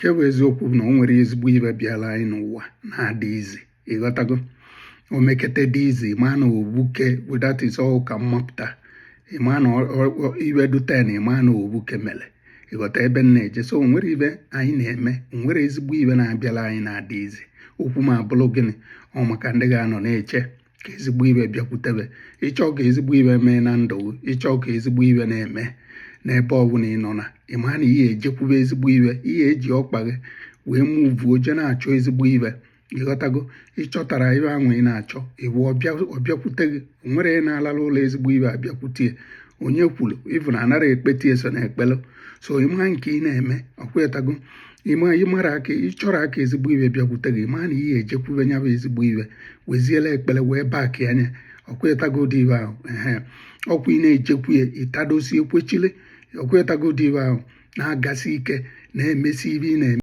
nke bụ eziokwu na o nwere ezigbo ibe bịara anyị n'ụwa na-adị izi ịghọtago omekete dị izi ịma na ogbuke that is all ka mmapụta ịma na ibe duten ịma na ogbuke mere ịghọta ebe m na-eje so onwere ibe anyị na-eme onwere ezigbo ibe na-abịara anyị na-adị izi okwu ma bụrụ gịnị ọ maka ndị ga-anọ na-eche ka ezigbo ibe bịakwutebe ịchọ ka ezigbo ibe mee na ndụ ịchọ ka ezigbo ibe na-eme n'ebe ọbụla ị nọ na ịma na ihe ejekwube ezigbo ibe ihe eji ọkpa gị wee muvuo je na-achọ ezigbo ibe ịghọtago ịchọtara ibe ahụ ị na-achọ iwu ọbịakwute gị nwere na-alala ụlọ ezigbo ibe abịakwutie onye kwuru ịbụ na anara ekpetie so na ekpelu so ịma nke ị na-eme ọkwetago ịmara aka ịchọrọ aka ezigbo ibe bịakwute gị ma na ihe ejekwube nya bụ ezigbo ibe weziela ekpele wee baki anya ọkwetago dị ibe ahụ ọkwa ị na-echekwu ya ịtadosi ekwechile ọkwetago dị ibe ahụ na-agasi ike na-emesi ibe ị na-eme